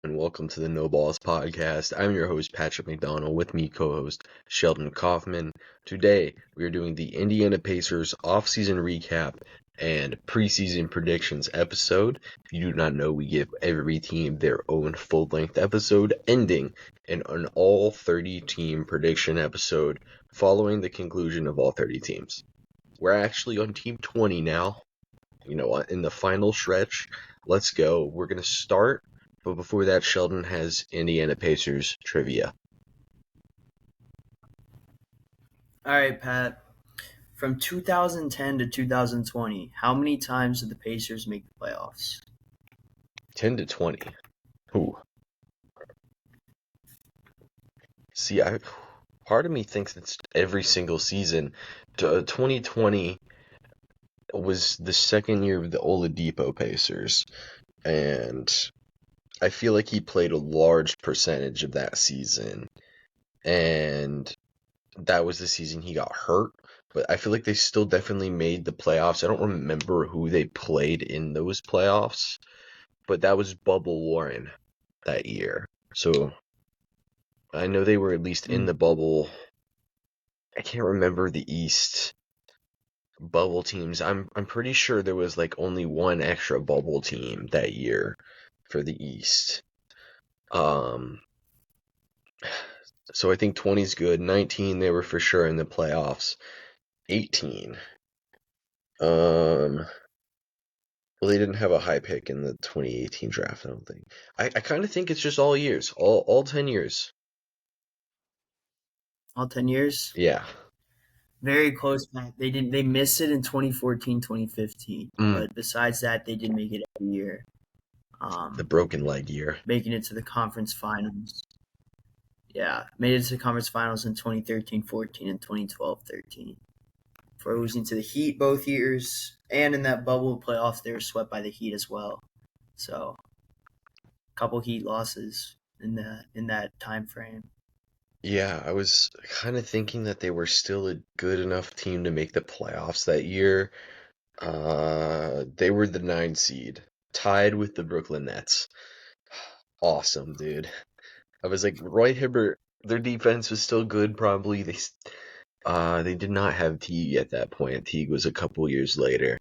and welcome to the No Balls Podcast. I'm your host, Patrick McDonald, with me co-host Sheldon Kaufman. Today, we are doing the Indiana Pacers off-season recap and preseason predictions episode. If you do not know, we give every team their own full-length episode, ending in an all 30-team prediction episode following the conclusion of all 30 teams. We're actually on team 20 now, in the final stretch. Let's go. We're going to start. But before that, Sheldon has Indiana Pacers trivia. All right, Pat. From 2010 to 2020, how many times did the Pacers make the playoffs? 10 to 20. Ooh. See, part of me thinks it's every single season. 2020 was the second year of the Oladipo Pacers, and I feel like he played a large percentage of that season, and that was the season he got hurt. But I feel like they still definitely made the playoffs. I don't remember who they played in those playoffs, but that was Bubble Warren that year. So I know they were at least in the bubble. I can't remember the East bubble teams. I'm pretty sure there was like only one extra bubble team that year for the East. So I think 20 is good. 19, they were for sure in the playoffs. 18. Well, they didn't have a high pick in the 2018 draft, I don't think. I kind of think it's just all years, all 10 years. All 10 years? Yeah. Very close, Pat. They missed it in 2014, 2015. But besides that, they did make it every year. The broken leg year. Making it to the conference finals. Yeah, made it to the conference finals in 2013-14 and 2012-13. For losing to the Heat both years, and in that bubble playoff, they were swept by the Heat as well. So, a couple Heat losses in that time frame. Yeah, I was kind of thinking that they were still a good enough team to make the playoffs that year. They were the 9 seed, tied with the Brooklyn Nets. Awesome, dude. I was like, Roy Hibbert, their defense was still good, probably. They did not have Teague at that point. Teague was a couple years later.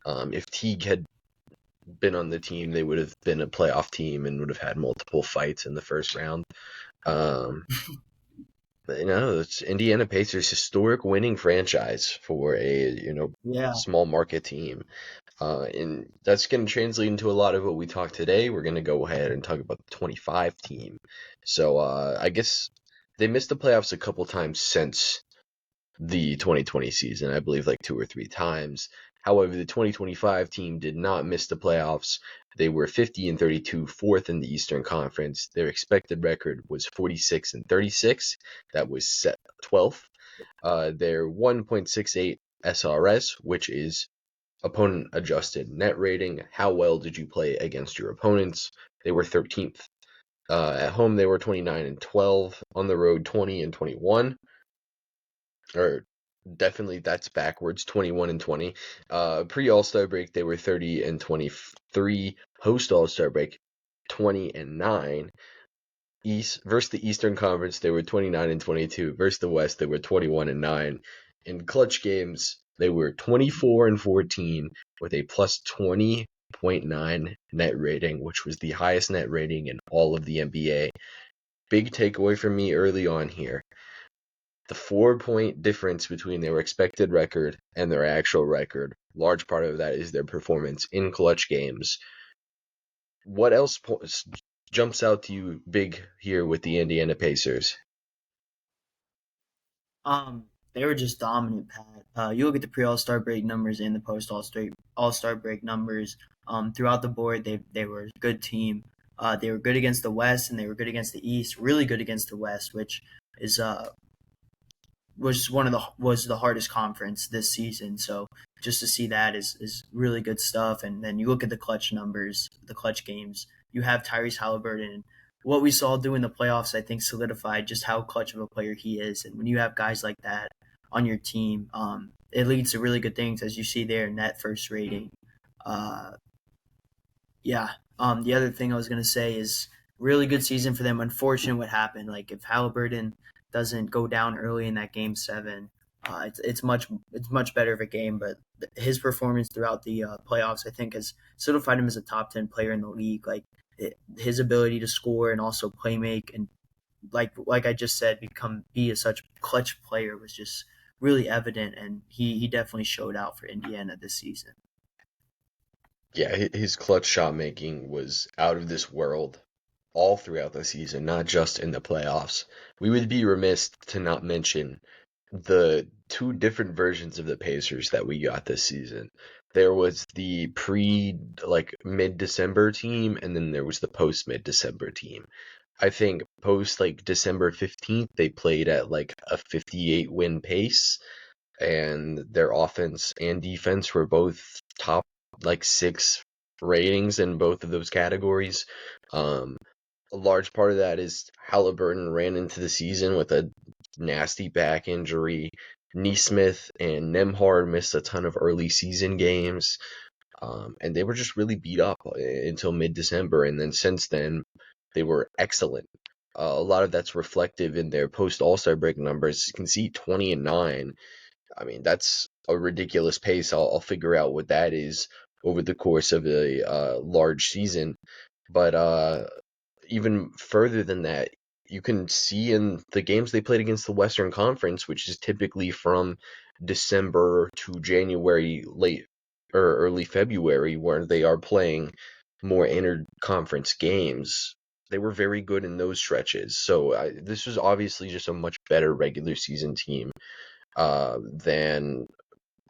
If Teague had been on the team, they would have been a playoff team and would have had multiple fights in the first round. It's Indiana Pacers, historic winning franchise for a small market team. And that's going to translate into a lot of what we talked today. We're going to go ahead and talk about the 25 team. So I guess they missed the playoffs a couple times since the 2020 season. I believe like 2 or 3 times. However, the 2025 team did not miss the playoffs. They were 50-32, fourth in the Eastern Conference. Their expected record was 46-36. That was set 12th. Their 1.68 SRS, which is opponent adjusted net rating. How well did you play against your opponents? They were 13th. At home, they were 29-12. On the road, 20-21. Or definitely that's backwards, 21-20. Pre-All-Star break, they were 30-23. Post All-Star break, 20-9. East versus the Eastern Conference, they were 29-22. Versus the West, they were 21-9. In clutch games, they were 24-14 with a plus 20.9 net rating, which was the highest net rating in all of the NBA. Big takeaway for me early on here. The 4-point difference between their expected record and their actual record, large part of that is their performance in clutch games. What else jumps out to you big here with the Indiana Pacers? They were just dominant, Pat. You look at the pre-All-Star break numbers and the post-All-Star break numbers. Throughout the board, they were a good team. They were good against the West and they were good against the East. Really good against the West, which is was the hardest conference this season. So just to see that is really good stuff. And then you look at the clutch numbers, the clutch games. You have Tyrese Halliburton. And what we saw do in the playoffs, I think, solidified just how clutch of a player he is. And when you have guys like that on your team, it leads to really good things, as you see there, net first rating. The other thing I was going to say is really good season for them. Unfortunate what happened. Like if Halliburton doesn't go down early in that game seven, it's much better of a game. But his performance throughout the playoffs, I think, has solidified him as a top 10 player in the league. Like his ability to score and also play make and like I just said, be a such clutch player was just really evident, and he definitely showed out for Indiana this season. Yeah, his clutch shot making was out of this world all throughout the season, not just in the playoffs. We would be remiss to not mention the two different versions of the Pacers that we got this season. There was the like mid-December team, and then there was the post mid-December team. I think post like December 15th, they played at like a 58 win pace, and their offense and defense were both top like 6 ratings in both of those categories. Um, a large part of that is Halliburton ran into the season with a nasty back injury. Neesmith and Nemhard missed a ton of early season games, and they were just really beat up until mid-December. And then since then, they were excellent. A lot of that's reflective in their post All-Star break numbers. You can see 20-9. I mean, that's a ridiculous pace. I'll figure out what that is over the course of a large season. But even further than that, you can see in the games they played against the Western Conference, which is typically from December to January, late or early February, where they are playing more inter-conference games. They were very good in those stretches. So this was obviously just a much better regular season team than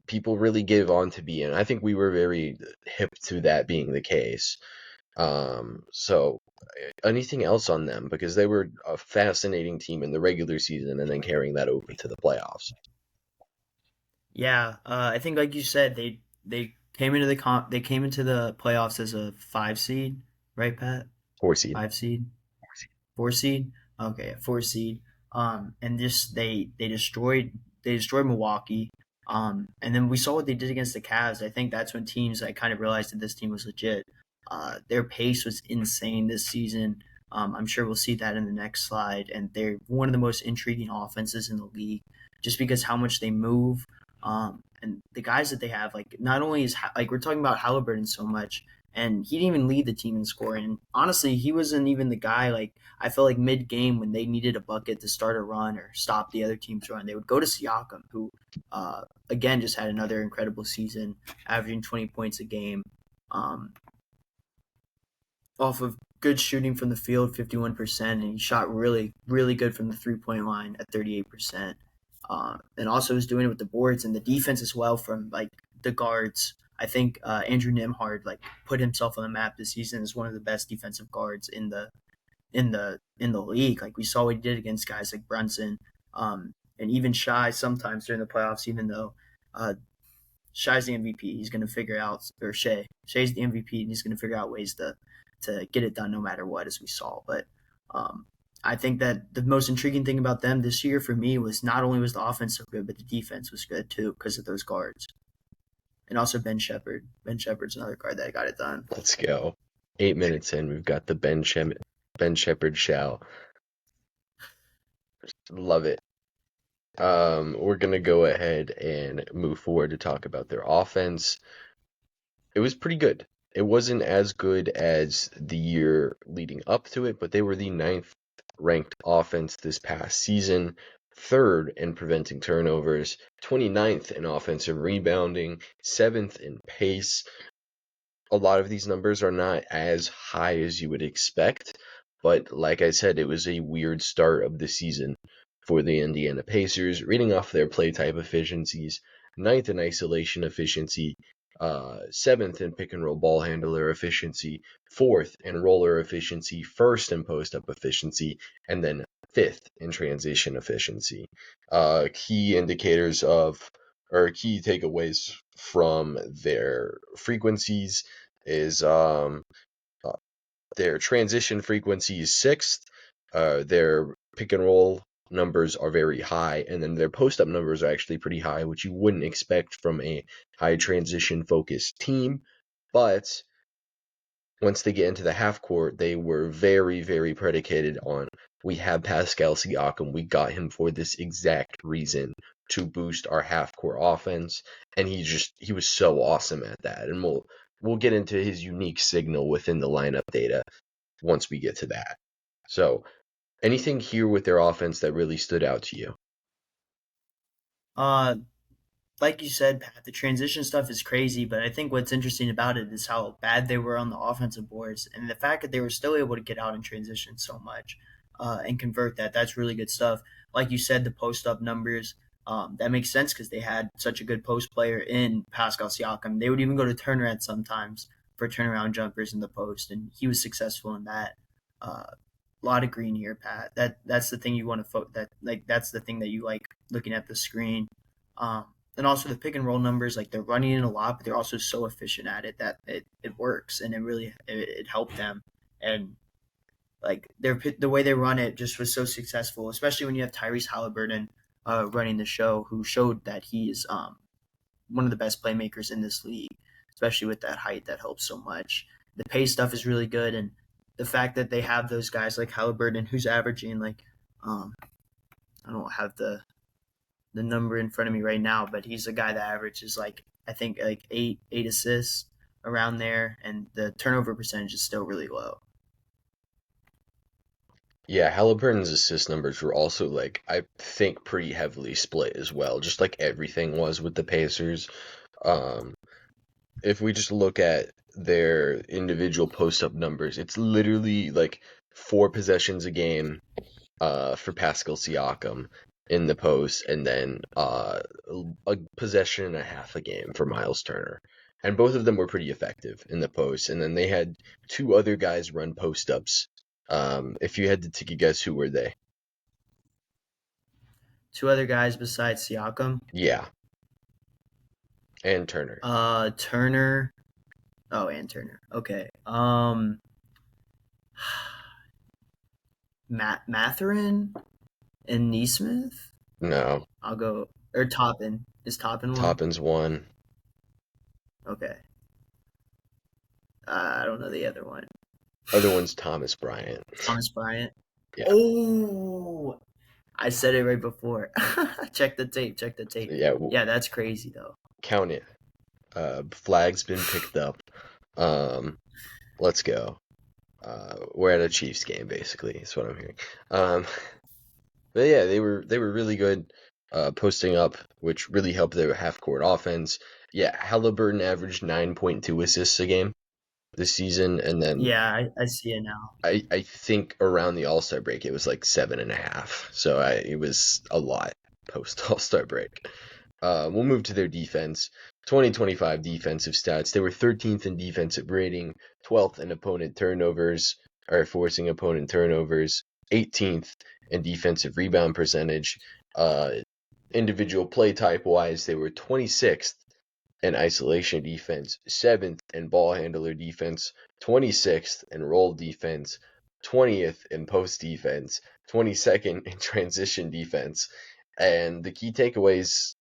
people really give on to be. And I think we were very hip to that being the case. So anything else on them? Because they were a fascinating team in the regular season and then carrying that over to the playoffs. Yeah, I think like you said, they came into they came into the playoffs as a 5 seed, right, Pat? 4 seed. 5 seed, 4 seed. Okay, 4 seed. And just they destroyed Milwaukee. And then we saw what they did against the Cavs. I think that's when teams I kind of realized that this team was legit. Their pace was insane this season. I'm sure we'll see that in the next slide. And they're one of the most intriguing offenses in the league, just because how much they move. And the guys that they have, like not only is like we're talking about Halliburton so much, and he didn't even lead the team in scoring. And honestly, he wasn't even the guy. Like I felt like mid game when they needed a bucket to start a run or stop the other team's run, they would go to Siakam, who again just had another incredible season, averaging 20 points a game. Um, Off of good shooting from the field, 51%, and he shot really, really good from the 3 point line at 38%. And also was doing it with the boards and the defense as well from like the guards. I think Andrew Nimhard like put himself on the map this season as one of the best defensive guards in the league. Like we saw what he did against guys like Brunson, and even Shy sometimes during the playoffs. Even though uh, Shy's the MVP. He's going to figure out, or Shay's the MVP, and he's going to figure out ways to get it done no matter what, as we saw. But um, I think that the most intriguing thing about them this year for me was not only was the offense so good, but the defense was good too because of those guards, and also Ben Shepherd. Ben Shepherd's another guard that got it done. Let's go. 8 minutes in, we've got the Ben Shepherd shout. Love it. We're gonna go ahead and move forward to talk about their offense. It was pretty good. It wasn't as good as the year leading up to it, but they were the 9th ranked offense this past season, 3rd in preventing turnovers, 29th in offensive rebounding, 7th in pace. A lot of these numbers are not as high as you would expect, but like I said, it was a weird start of the season for the Indiana Pacers. Reading off their play type efficiencies: 9th in isolation efficiency, 7th in pick and roll ball handler efficiency, 4th in roller efficiency, 1st in post up efficiency, and then 5th in transition efficiency. Key indicators of or key takeaways from their frequencies is their transition frequency is 6th, their pick and roll numbers are very high, and then their post up numbers are actually pretty high, which you wouldn't expect from a high transition focused team. But once they get into the half court, they were very, very predicated on we have Pascal Siakam. We got him for this exact reason to boost our half court offense, and he was so awesome at that. And we'll get into his unique signal within the lineup data once we get to that. So, anything here with their offense that really stood out to you? Uh, like you said, Pat, the transition stuff is crazy, but I think what's interesting about it is how bad they were on the offensive boards and the fact that they were still able to get out in transition so much and convert that. That's really good stuff. Like you said, the post up numbers, that makes sense because they had such a good post player in Pascal Siakam. They would even go to turnaround sometimes for turnaround jumpers in the post, and he was successful in that. A lot of green here, Pat. That's the thing you want to that's the thing that you like looking at the screen. And also the pick and roll numbers, like they're running it a lot, but they're also so efficient at it that it works and it helped them. And like the way they run it just was so successful, especially when you have Tyrese Halliburton running the show, who showed that he is one of the best playmakers in this league, especially with that height that helps so much. The pace stuff is really good, and the fact that they have those guys like Halliburton, who's averaging like I don't have the number in front of me right now, but he's a guy that averages like I think like eight assists around there, and the turnover percentage is still really low. Yeah, Halliburton's assist numbers were also I think pretty heavily split as well, just like everything was with the Pacers. Um, if we just look at their individual post-up numbers, it's literally like 4 possessions a game for Pascal Siakam in the post, and then a possession and a half a game for Miles Turner. And both of them were pretty effective in the post. And then they had 2 other guys run post-ups. If you had to take a guess, who were they? Two other guys besides Siakam. Yeah, and Turner. Turner. Oh, and Turner. Okay. Matherin and Neesmith. No, I'll go or Toppin. Is Toppin one? Toppin's one. Okay. I don't know the other one. Other one's Thomas Bryant. Thomas Bryant. Yeah, Oh, I said it right before. Check the tape. Check the tape. yeah. Yeah, that's crazy though. Count it. Flag's been picked up. Let's go. We're at a Chiefs game, basically. That's what I'm hearing. But yeah, they were really good posting up, which really helped their half court offense. Yeah, Halliburton averaged 9.2 assists a game this season, and then Yeah, I see it now. I think around the All Star break it was like 7.5. So it was a lot post All Star break. We'll move to their defense. 2025 defensive stats. They were 13th in defensive rating, 12th in opponent turnovers, or forcing opponent turnovers, 18th in defensive rebound percentage. Individual play type wise, they were 26th in isolation defense, 7th in ball handler defense, 26th in roll defense, 20th in post defense, 22nd in transition defense. And the key takeaways,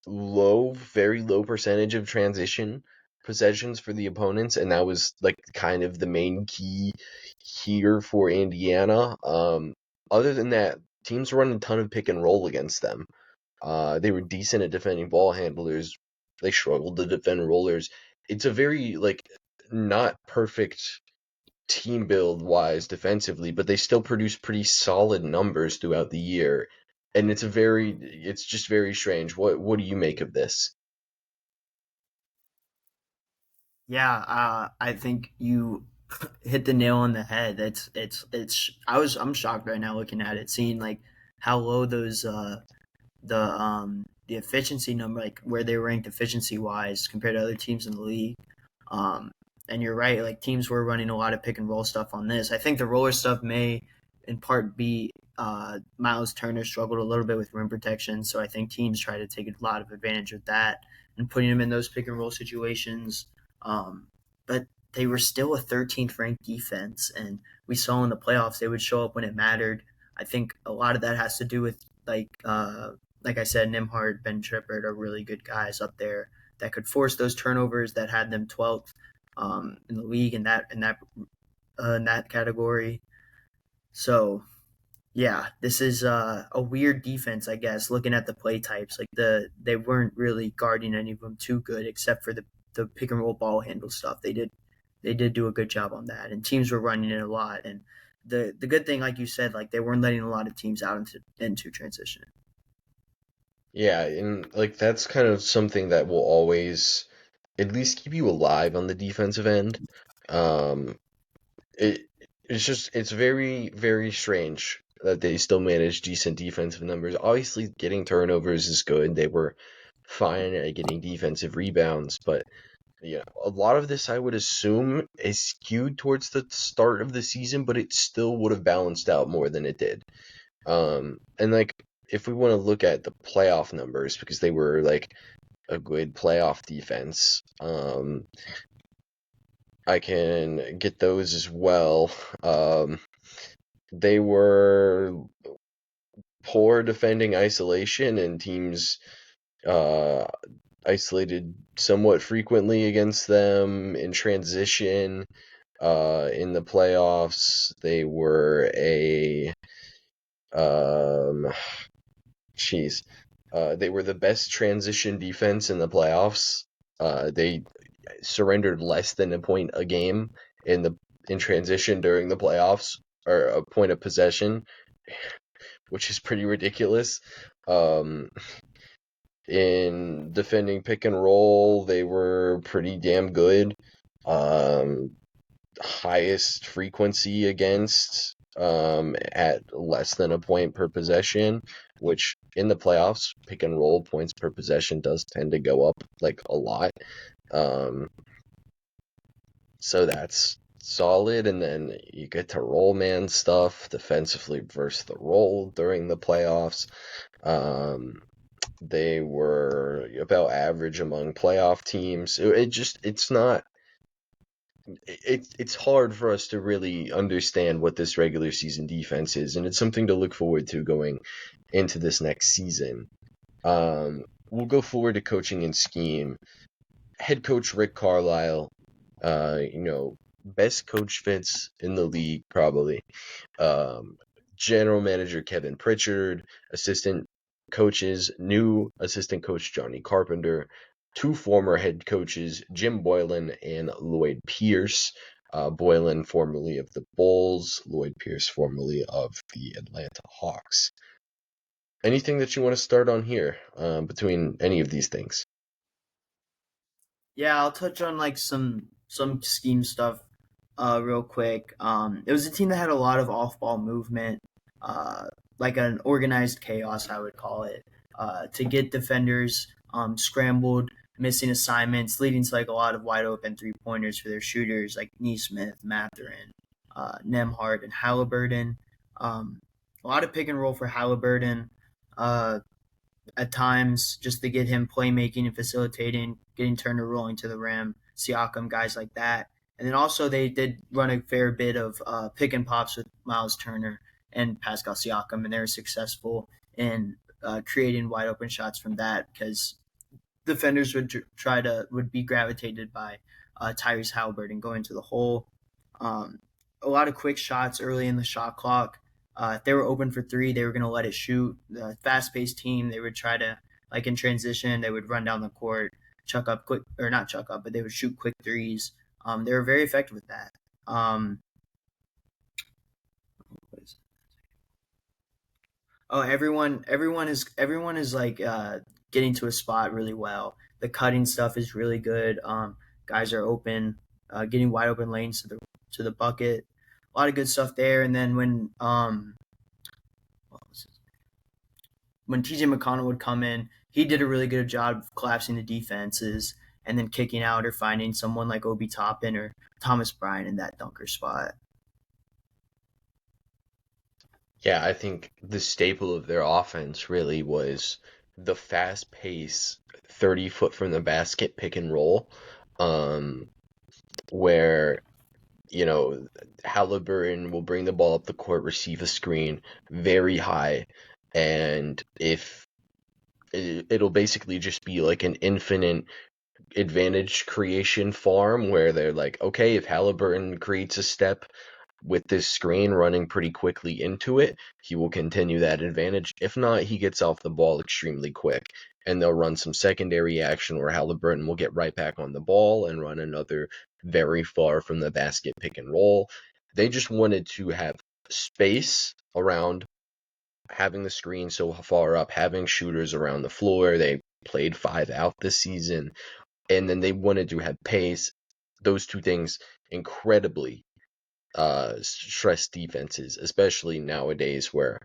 very low percentage of transition possessions for the opponents, and that was like kind of the main key here for Indiana. Other than that, teams run a ton of pick and roll against them. They were decent at defending ball handlers. They struggled to defend rollers. It's a very not perfect team build wise defensively, but they still produce pretty solid numbers throughout the year. And it's just very strange. What do you make of this? Yeah, I think you hit the nail on the head. It's. I'm shocked right now looking at it, seeing like how low those the efficiency number, like where they ranked efficiency wise compared to other teams in the league. Um, and you're right, like teams were running a lot of pick and roll stuff on this. I think the roller stuff may in part be Miles Turner struggled a little bit with rim protection, so I think teams try to take a lot of advantage of that and putting him in those pick and roll situations. Um, but they were still a 13th ranked defense, and we saw in the playoffs they would show up when it mattered. I think a lot of that has to do with like I said, Nimhard, Ben Trippert are really good guys up there that could force those turnovers that had them 12th. in the league in that category. So yeah, this is a weird defense, I guess. Looking at the play types, like they weren't really guarding any of them too good, except for the pick and roll ball handle stuff. They did do a good job on that, and teams were running it a lot. And the good thing, like you said, like they weren't letting a lot of teams out into transition. Yeah, and like that's kind of something that will always at least keep you alive on the defensive end. Um, it it's very very strange that they still manage decent defensive numbers. Obviously, getting turnovers is good. They were fine at getting defensive rebounds, but a lot of this I would assume is skewed towards the start of the season, but it still would have balanced out more than it did. And like if we want to look at the playoff numbers because they were like a good playoff defense, I can get those as well. They were poor defending isolation, and teams uh, isolated somewhat frequently against them in transition. In the playoffs, they were a um, jeez, they were the best transition defense in the playoffs. They surrendered less than a point a game in transition during the playoffs, or a point of possession, which is pretty ridiculous. Um, in defending pick and roll, they were pretty damn good. Um, Highest frequency against at less than a point per possession, which in the playoffs, pick and roll points per possession does tend to go up like a lot. Um, so that's solid. And then you get to roll man stuff defensively versus the roll during the playoffs. Um, they were about average among playoff teams. It's not it's hard for us to really understand what this regular season defense is, and it's something to look forward to going into this next season. We'll go forward to coaching and scheme. Head coach Rick Carlisle, best coach fits in the league probably. Um, General manager Kevin Pritchard, assistant coaches, new assistant coach Johnny Carpenter, two former head coaches, Jim Boylan and Lloyd Pierce. Boylan, formerly of the Bulls, Lloyd Pierce, formerly of the Atlanta Hawks. Anything that you want to start on here between any of these things? Yeah, I'll touch on like some scheme stuff real quick. It was a team that had a lot of off ball movement, uh, like an organized chaos, I would call it, to get defenders scrambled, missing assignments, leading to like a lot of wide open 3 pointers for their shooters like Neesmith, Mathurin, Nemhart, and Halliburton. Um, a lot of pick and roll for Halliburton. Uh, at times just to get him playmaking and facilitating, getting Turner rolling to the rim, Siakam, guys like that. And then also they did run a fair bit of pick and pops with Miles Turner and Pascal Siakam, and they were successful in creating wide open shots from that because defenders would be gravitated by Tyrese Halliburton going to the hole. Um, a lot of quick shots early in the shot clock. If they were open for three, they were going to let it shoot. The fast-paced team, they would try to like in transition, they would run down the court, chuck up quick or not chuck up, but they would shoot quick threes. They were very effective with that. Oh, everyone is like getting to a spot really well. The cutting stuff is really good. Guys are open, getting wide open lanes to the bucket. A lot of good stuff there. And then when TJ McConnell would come in, he did a really good job of collapsing the defenses and then kicking out or finding someone like Obi Toppin or Thomas Bryant in that dunker spot. Yeah, I think the staple of their offense really was the fast pace, 30 foot from the basket pick and roll, um, where, you know, Halliburton will bring the ball up the court, receive a screen very high, and if it'll basically just be like an infinite advantage creation farm where they're like, okay, if Halliburton creates a step with this screen running pretty quickly into it, he will continue that advantage. If not, he gets off the ball extremely quick. And they'll run some secondary action where Halliburton will get right back on the ball and run another very far from the basket pick and roll. They just wanted to have space around having the screen so far up, having shooters around the floor. They played 5 out this season, and then they wanted to have pace. Those two things incredibly stress defenses, especially nowadays where,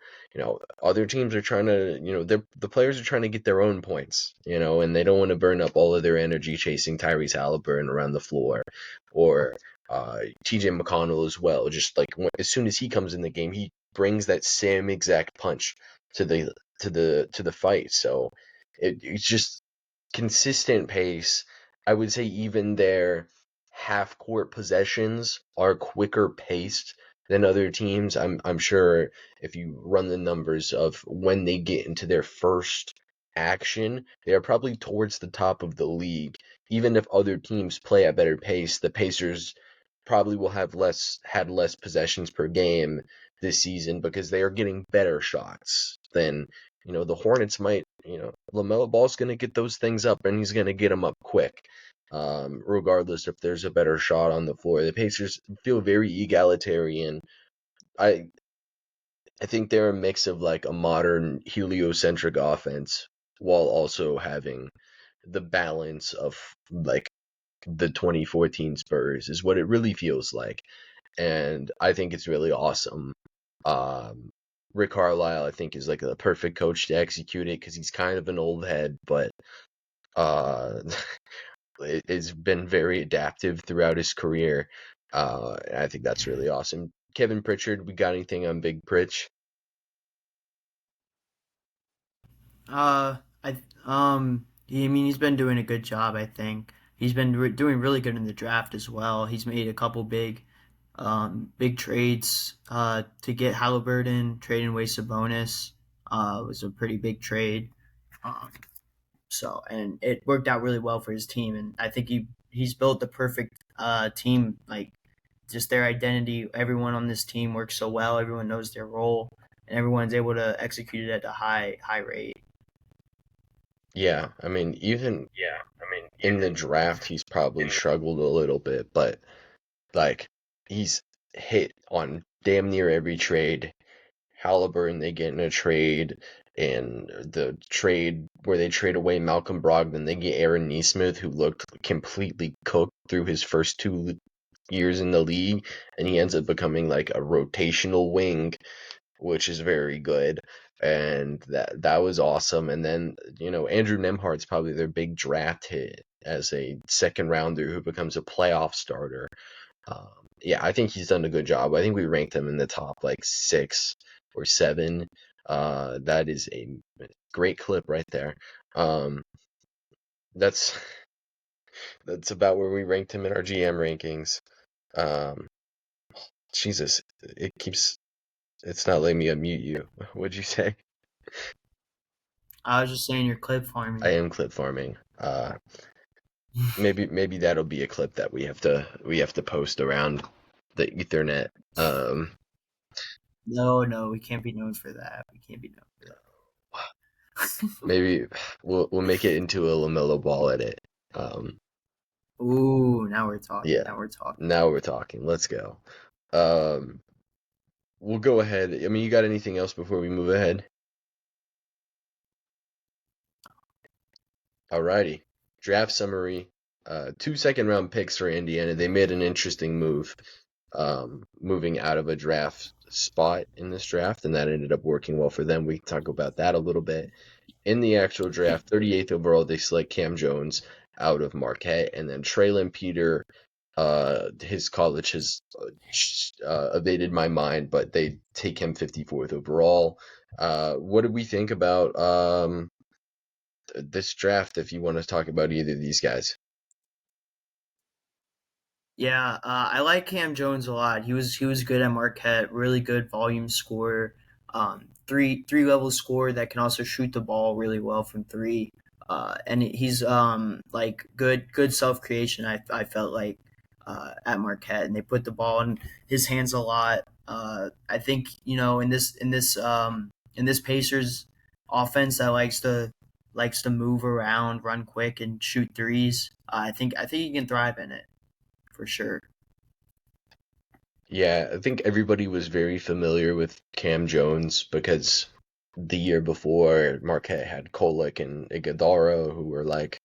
other teams are trying to, the players are trying to get their own points, and they don't want to burn up all of their energy chasing Tyrese Halliburton around the floor, or TJ McConnell as well. Just like as soon as he comes in the game, he brings that same exact punch to the fight. So it's just consistent pace. I would say even their half court possessions are quicker paced than other teams. I'm sure if you run the numbers of when they get into their first action, they are probably towards the top of the league. Even if other teams play at better pace, the Pacers probably will have had less possessions per game this season because they are getting better shots than, the Hornets might. LaMelo Ball's going to get those things up, and he's going to get them up quick, regardless if there's a better shot on the floor. The Pacers feel very egalitarian. I I think they're a mix of like a modern heliocentric offense while also having the balance of like the 2014 Spurs is what it really feels like. And I think it's really awesome. Um, Rick Carlisle, I think, is like the perfect coach to execute it because he's kind of an old head, but uh, has been very adaptive throughout his career. I think that's really awesome. Kevin Pritchard, we got anything on Big Pritch? I mean, he's been doing a good job. I think he's been doing really good in the draft as well. He's made a couple big trades. To get Halliburton, trading away Sabonis, was a pretty big trade. Um, and it worked out really well for his team. And I think he's built the perfect team. Like just their identity. Everyone on this team works so well. Everyone knows their role, and everyone's able to execute it at a high rate. Yeah, I mean, even in the draft, he's probably struggled a little bit, but like he's hit on damn near every trade. Halliburton, they get in a trade, and the trade where they trade away Malcolm Brogdon, they get Aaron Nesmith, who looked completely cooked through his first 2 years in the league, and he ends up becoming like a rotational wing, which is very good. And that was awesome. And then, Andrew Nemhart's probably their big draft hit as a second rounder who becomes a playoff starter. Yeah, I think he's done a good job. I think we ranked him in the top like 6 or 7. That is a great clip right there. Um, that's that's about where we ranked him in our GM rankings. Um, Jesus, it's not letting me unmute you. What'd you say? I was just saying you're clip I farming. am clip farming. Maybe that'll be a clip that we have to post around the Ethernet. No, we can't be known for that. We can't be known for that. Maybe we'll make it into a LaMelo Ball edit. Um, Ooh, now we're talking. yeah. Now we're talking. Now we're talking. Let's go. Um, we'll go ahead. I mean, you got anything else before we move ahead? Alrighty. Draft summary. 2 second-round picks for Indiana. They made an interesting move, moving out of a draft spot in this draft, and that ended up working well for them. We can talk about that a little bit. In the actual draft, 38th overall, they select Cam Jones out of Marquette, and then Traylon Peter. His college has evaded my mind, but they take him 54th overall. What do we think about this draft? If you want to talk about either of these guys, Yeah, I like Cam Jones a lot. He was good at Marquette, really good volume scorer, three level scorer that can also shoot the ball really well from three. And he's like good self creation. I felt like at Marquette, and they put the ball in his hands a lot. I think in this Pacers offense that likes to move around, run quick, and shoot threes. I think he can thrive in it for sure. Yeah, I think everybody was very familiar with Cam Jones because the year before Marquette had Kolek and Iguodala, who were like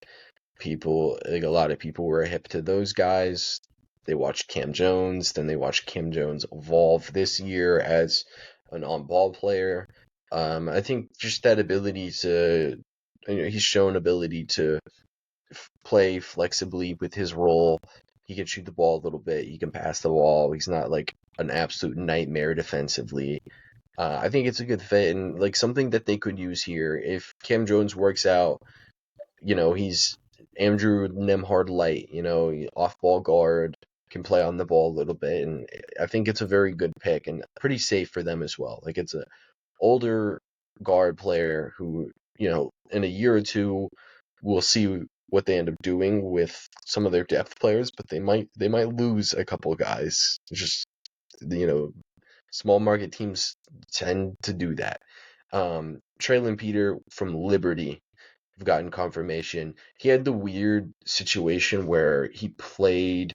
people, like a lot of people were hip to those guys. They watched Cam Jones, then they watched Cam Jones evolve this year as an on-ball player. I think just that ability to, he's shown ability to play flexibly with his role. He can shoot the ball a little bit. He can pass the ball. He's not like an absolute nightmare defensively. I think it's a good fit and like something that they could use here. If Cam Jones works out, he's Andrew Nemhard light, off ball guard, can play on the ball a little bit, and I think it's a very good pick and pretty safe for them as well. Like it's a older guard player who, in a year or two, we'll see what they end up doing with some of their depth players, but they might lose a couple of guys. It's just small market teams tend to do that. Traylon Peter from Liberty, I've gotten confirmation. He had the weird situation where he played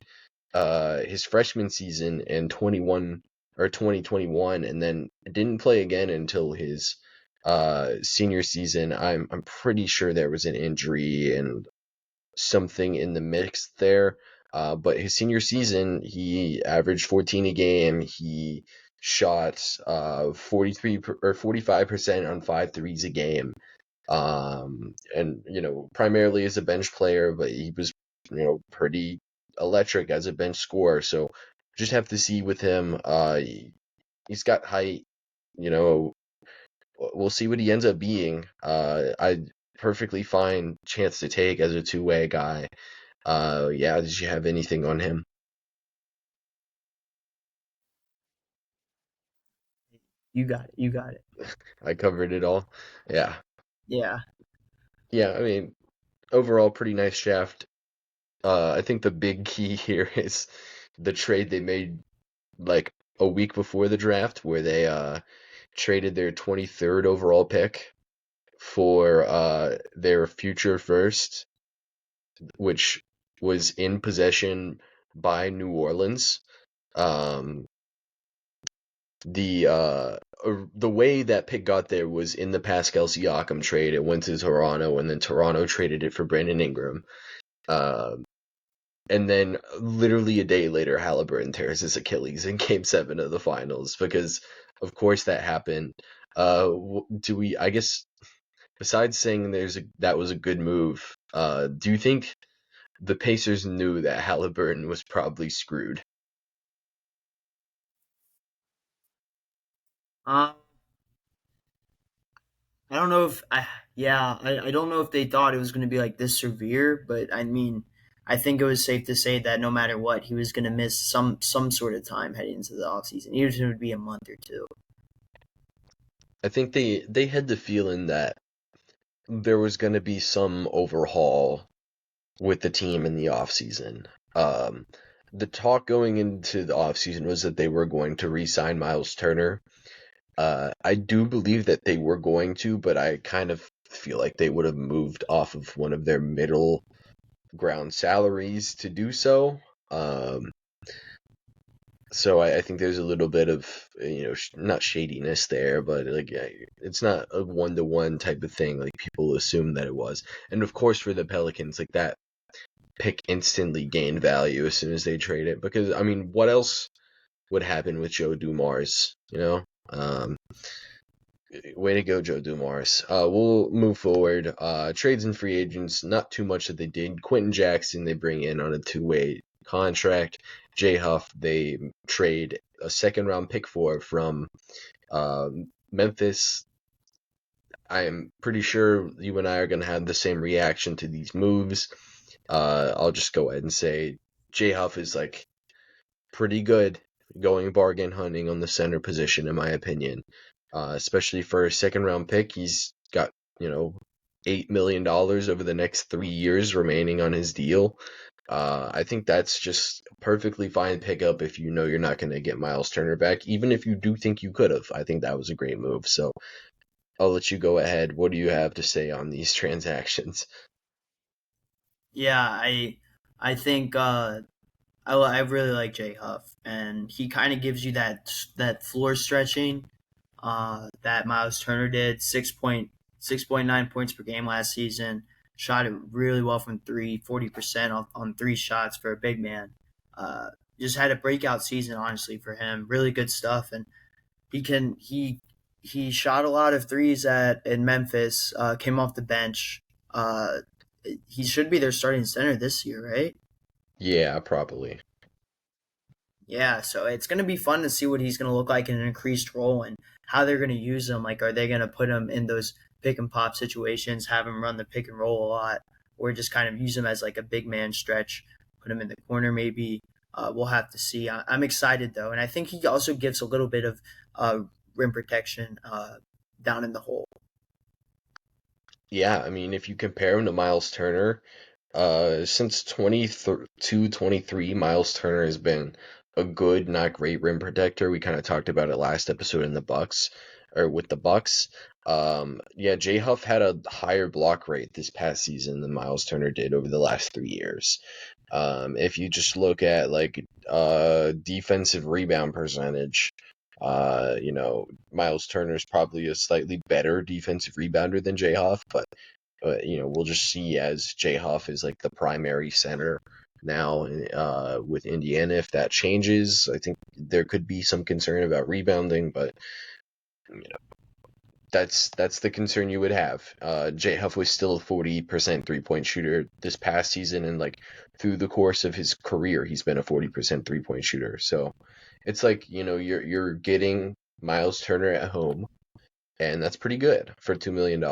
his freshman season in 21 or 2021 and then didn't play again until his senior season. I'm pretty sure there was an injury and something in the mix there. But his senior season, he averaged 14 a game. He shot 43 or 45% on 5 threes a game. And primarily as a bench player, but he was pretty electric as a bench scorer. So just have to see with him. He's got height. You know, we'll see what he ends up being. I perfectly fine chance to take as a two-way guy. Yeah, did you have anything on him? You got it. You got it. I covered it all. Yeah. Yeah. Yeah, I mean, overall pretty nice draft. I think the big key here is the trade they made like a week before the draft where they traded their 23rd overall pick for their future first, which was in possession by New Orleans. Um, the way that pick got there was in the Pascal Siakam trade. It went to Toronto, and then Toronto traded it for Brandon Ingram. Um, and then literally a day later, Halliburton tears his Achilles in Game 7 of the finals because, of course, that happened. Do we? I guess besides saying that was a good move, do you think the Pacers knew that Halliburton was probably screwed? Um, I don't know if I yeah, I don't know if they thought it was going to be like this severe, but I mean, I think it was safe to say that no matter what, he was going to miss some sort of time heading into the offseason, even if it would be a month or two. I think they had the feeling that there was going to be some overhaul with the team in the offseason. Um, the talk going into the offseason was that they were going to re-sign Miles Turner. I do believe that they were going to, but I kind of feel like they would have moved off of one of their middle ground salaries to do so. Um, so I think there's a little bit of not shadiness there, but like yeah, it's not a 1-to-1 type of thing. Like people assume that it was, and of course for the Pelicans, like that pick instantly gained value as soon as they trade it because I mean, what else would happen with Joe Dumars? Way to go, Joe Dumars. We'll move forward. Trades and free agents, not too much that they did. Quentin Jackson, they bring in on a two-way contract. Jay Huff, they trade a second-round pick for from Memphis. I am pretty sure you and I are going to have the same reaction to these moves. I'll just go ahead and say Jay Huff is like pretty good going bargain hunting on the center position, in my opinion. Especially for a second round pick, he's got, you know, $8 million over the next 3 years remaining on his deal. I think that's just perfectly fine pickup if you know you're not going to get Miles Turner back, even if you do think you could have. I think that was a great move. So I'll let you go ahead. What do you have to say on these transactions? Yeah, I think I really like Jay Huff, and he kind of gives you that floor stretching that Miles Turner did. 6.9 points per game last season. Shot it really well from three, 40% on three shots for a big man. Uh, just had a breakout season, honestly, for him. Really good stuff, and he shot a lot of threes at in Memphis. Came off the bench. Uh, he should be their starting center this year, right? Yeah, probably. Yeah, so it's going to be fun to see what he's going to look like in an increased role and how they're going to use him. Like, are they going to put him in those pick and pop situations, have him run the pick and roll a lot, or just kind of use him as like a big man stretch, put him in the corner maybe? We'll have to see. I'm excited though, and I think he also gives a little bit of uh, rim protection down in the hole. Yeah, I mean, if you compare him to Miles Turner, since 22, 23, Miles Turner has been a good, not great rim protector. We kind of talked about it last episode in the Bucks, or with the Bucks. Yeah, Jay Huff had a higher block rate this past season than Miles Turner did over the last 3 years. If you just look at like defensive rebound percentage, Miles Turner's probably a slightly better defensive rebounder than Jay Huff, but we'll just see as Jay Huff is like the primary center now with Indiana. If that changes, I think there could be some concern about rebounding, but you know that's the concern you would have. Jay Huff was still a 40% 3-point shooter this past season, and like through the course of his career, he's been a 40% 3-point shooter. So it's like you're getting Miles Turner at home, and that's pretty good for $2 million.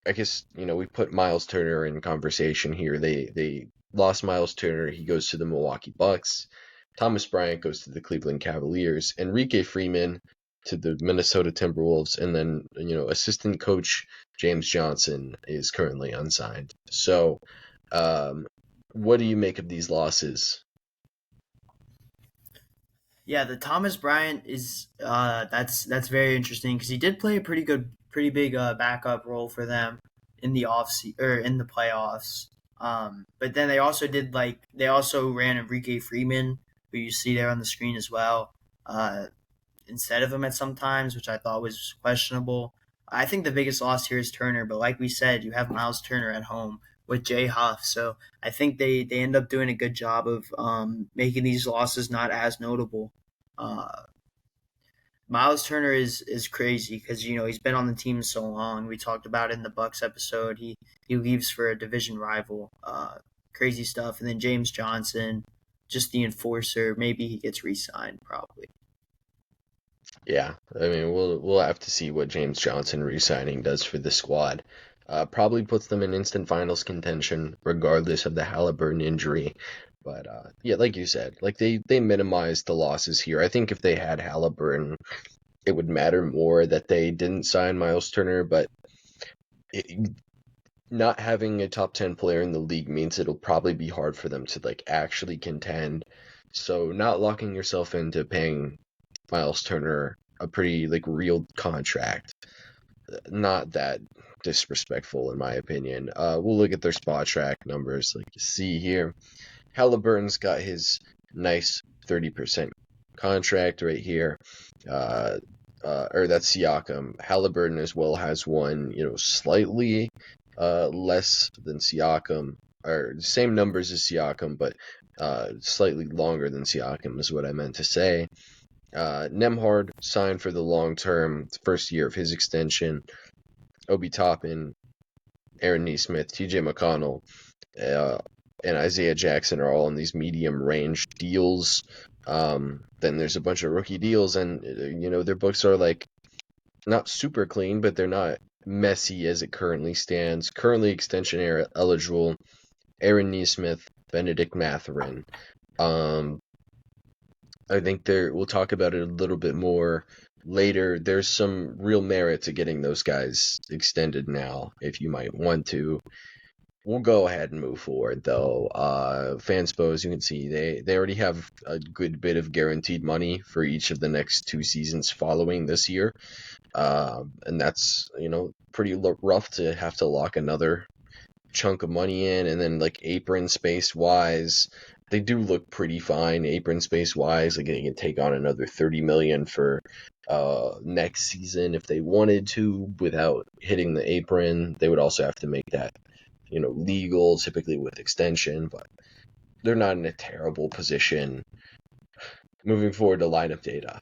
I guess we put Miles Turner in conversation here. They lost Miles Turner. He goes to the Milwaukee Bucks. Thomas Bryant goes to the Cleveland Cavaliers. Enrique Freeman to the Minnesota Timberwolves, and then assistant coach James Johnson is currently unsigned. So, what do you make of these losses? Yeah, the Thomas Bryant is that's very interesting because he did play a pretty big backup role for them in the or in the playoffs. But then they also ran Enrique Freeman, who you see there on the screen as well, uh, instead of him at some times, which I thought was questionable. I think the biggest loss here is Turner, but like we said, you have Miles Turner at home with Jay Huff, so I think they end up doing a good job of making these losses not as notable. Uh, Miles Turner is crazy because he's been on the team so long. We talked about it in the Bucks episode. He leaves for a division rival. Crazy stuff. And then James Johnson, just the enforcer. Maybe he gets re-signed. Probably. Yeah, I mean we'll have to see what James Johnson re-signing does for the squad. Probably puts them in instant finals contention, regardless of the Halliburton injury. But yeah, like you said, like they minimized the losses here. I think if they had Halliburton, it would matter more that they didn't sign Miles Turner. But it, not having a top 10 player in the league means it'll probably be hard for them to like actually contend. So not locking yourself into paying Miles Turner a pretty like real contract. Not that disrespectful in my opinion. We'll look at their spot track numbers. Like you see here, Halliburton's got his nice 30% contract right here. Or that's Siakam. Halliburton as well has one, slightly less than Siakam, or same numbers as Siakam, but slightly longer than Siakam is what I meant to say. Nemhard signed for the long term, first year of his extension. Obi Toppin, Aaron Nesmith, TJ McConnell, uh, and Isaiah Jackson are all in these medium range deals. Then there's a bunch of rookie deals, and their books are like not super clean, but they're not messy as it currently stands. Currently extension eligible: Aaron Nesmith, Benedict Mathurin. Um, I think we'll talk about it a little bit more later, there's some real merit to getting those guys extended now if you might want to. We'll go ahead and move forward, though. Fanspo, as you can see, they already have a good bit of guaranteed money for each of the next 2 seasons following this year. And that's, pretty rough to have to lock another chunk of money in. And then, like, apron space wise, they do look pretty fine apron space wise. Like, they can take on another $30 million for next season if they wanted to without hitting the apron. They would also have to make that legal, typically with extension, but they're not in a terrible position. Moving forward to lineup data.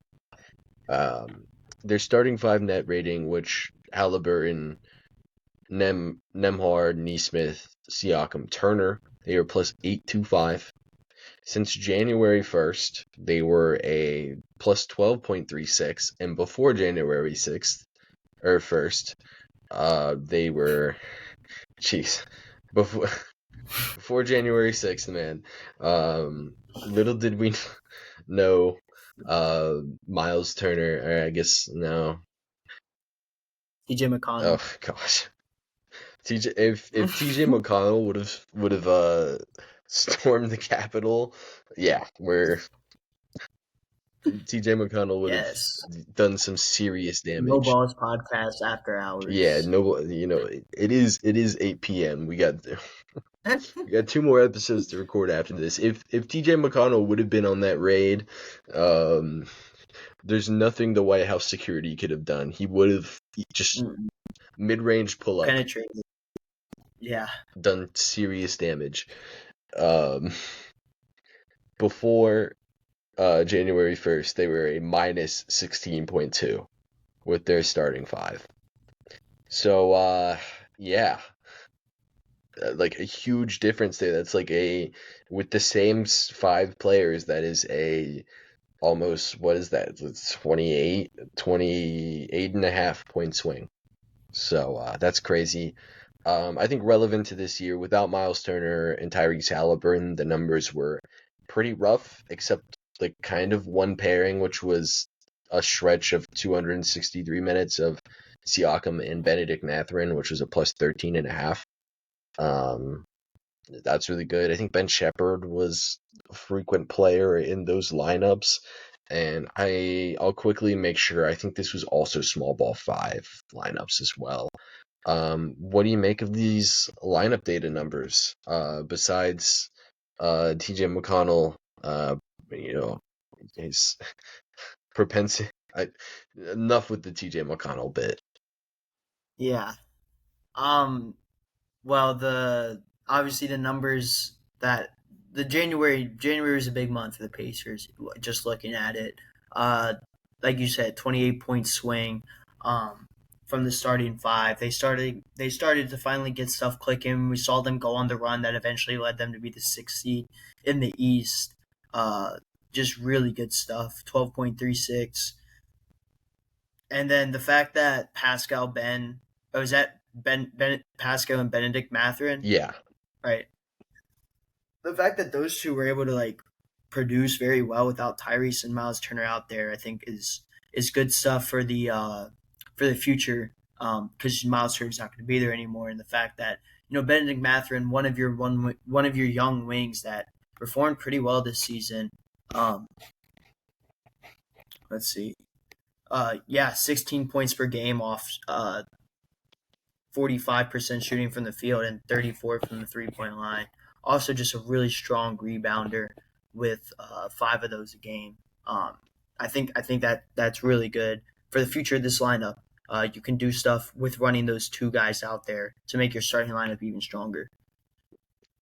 Their starting 5 net rating, which Halliburton, Nemhard, Neesmith, Siakam, Turner, they are plus 825. Since January 1st, they were a plus 12.36, and before January 6th, or 1st, they were, jeez, before January 6th, man. Little did we know Miles Turner, or I guess no. TJ McConnell. Oh gosh. If TJ McConnell would have stormed the Capitol, yeah, where TJ McConnell would have Yes. done some serious No damage. Balls podcast after Yeah, hours. no, it is 8 p.m. We got 2 more episodes to record after this. If TJ McConnell would have been on that raid, there's nothing the White House security could have done. He would have just mid-range pull up Penetrated. Yeah. done serious damage. Before January 1st, they were a minus 16.2 with their starting 5. So yeah, like a huge difference there. That's like with the same 5 players, that is a almost, what is that? It's 28 and a half point swing. So that's crazy. I think relevant to this year, without Miles Turner and Tyrese Halliburton, the numbers were pretty rough, except like kind of one pairing, which was a stretch of 263 minutes of Siakam and Benedict Mathurin, which was a plus 13 and a half. That's really good. I think Ben Shepherd was a frequent player in those lineups. And I'll quickly make sure. I think this was also small ball 5 lineups as well. What do you make of these lineup data numbers? Besides TJ McConnell, his propensity. Enough with the TJ McConnell bit. Yeah. Well, obviously the numbers that the January is a big month for the Pacers. Just looking at it, uh, like you said, 28-point swing. From the starting 5, they started to finally get stuff clicking. We saw them go on the run that eventually led them to be the 6th seed in the East. Just really good stuff. 12.36. And then the fact that was that Pascal and Benedict Mathurin, Yeah. right? The fact that those two were able to like produce very well without Tyrese and Miles Turner out there, I think is good stuff for the future. Because Miles Turner's not going to be there anymore, and the fact that Benedict Mathurin, one of your young wings that performed pretty well this season. Let's see. 16 points per game off 45% shooting from the field and 34 from the 3-point line. Also, just a really strong rebounder with 5 of those a game. I think that's really good for the future of this lineup. You can do stuff with running those 2 guys out there to make your starting lineup even stronger.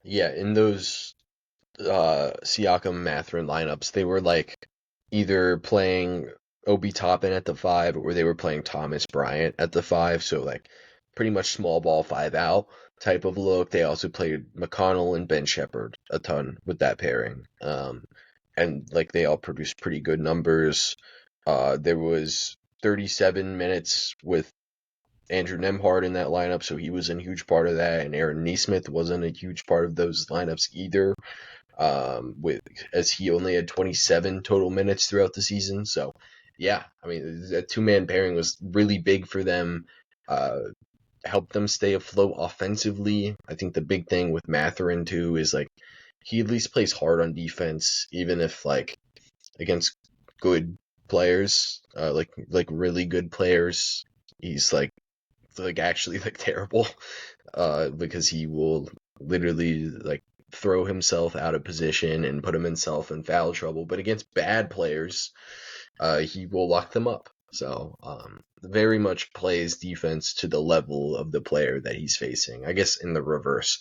Yeah, in those Siakam Mathurin lineups, they were like either playing Obi Toppin at the 5 or they were playing Thomas Bryant at the 5. So like pretty much small ball 5 out type of look. They also played McConnell and Ben Shepherd a ton with that pairing. And like they all produced pretty good numbers. There was 37 minutes with Andrew Nemhard in that lineup, so he was a huge part of that, and Aaron Neesmith wasn't a huge part of those lineups either, as he only had 27 total minutes throughout the season. So yeah, I mean, that two-man pairing was really big for them. Uh, Helped them stay afloat offensively. I think the big thing with Matherin too is like he at least plays hard on defense, even if like against good players, like really good players, he's like actually like terrible, because he will literally like throw himself out of position and put himself in foul trouble. But against bad players, he will lock them up. So very much plays defense to the level of the player that he's facing. I guess in the reverse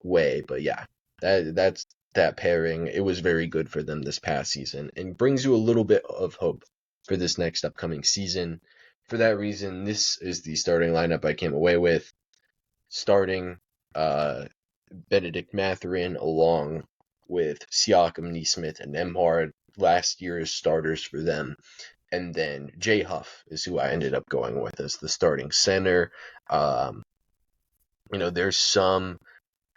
way, but yeah, that's that pairing. It was very good for them this past season, and brings you a little bit of hope for this next upcoming season. For that reason, this is the starting lineup I came away with. Starting uh, Benedict Mathurin along with Siakam, Neesmith, and Nembhard, last year's starters for them. And then Jay Huff is who I ended up going with as the starting center. Um, there's some,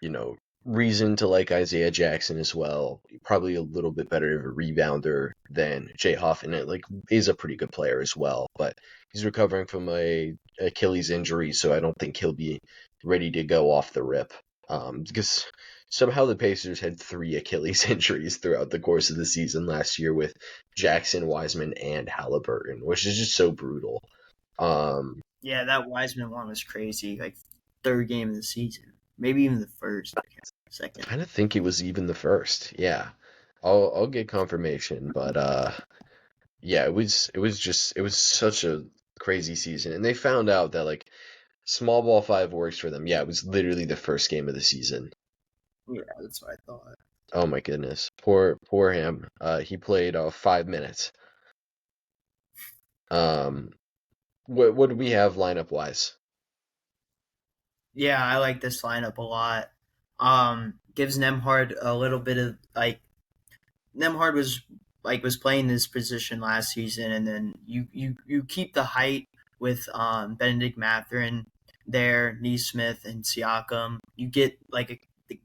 you know, reason to like Isaiah Jackson as well. Probably a little bit better of a rebounder than Jay Huff, and it like is a pretty good player as well. But he's recovering from a Achilles injury, so I don't think he'll be ready to go off the rip. Because somehow the Pacers had 3 Achilles injuries throughout the course of the season last year with Jackson, Wiseman, and Halliburton, which is just so brutal. Um, Yeah, that Wiseman one was crazy. Like third game of the season, maybe even the first, second. kind of think it was even the first. Yeah, I'll get confirmation, but yeah, it was such a crazy season, and they found out that like small ball 5 works for them. Yeah, it was literally the first game of the season. Yeah, that's what I thought. Oh my goodness, poor him. He played 5 minutes. Um, what do we have lineup wise? Yeah, I like this lineup a lot. Gives Nemhard a little bit of like Nemhard was playing this position last season, and then you keep the height with Benedict Mathurin there, Neesmith and Siakam. You get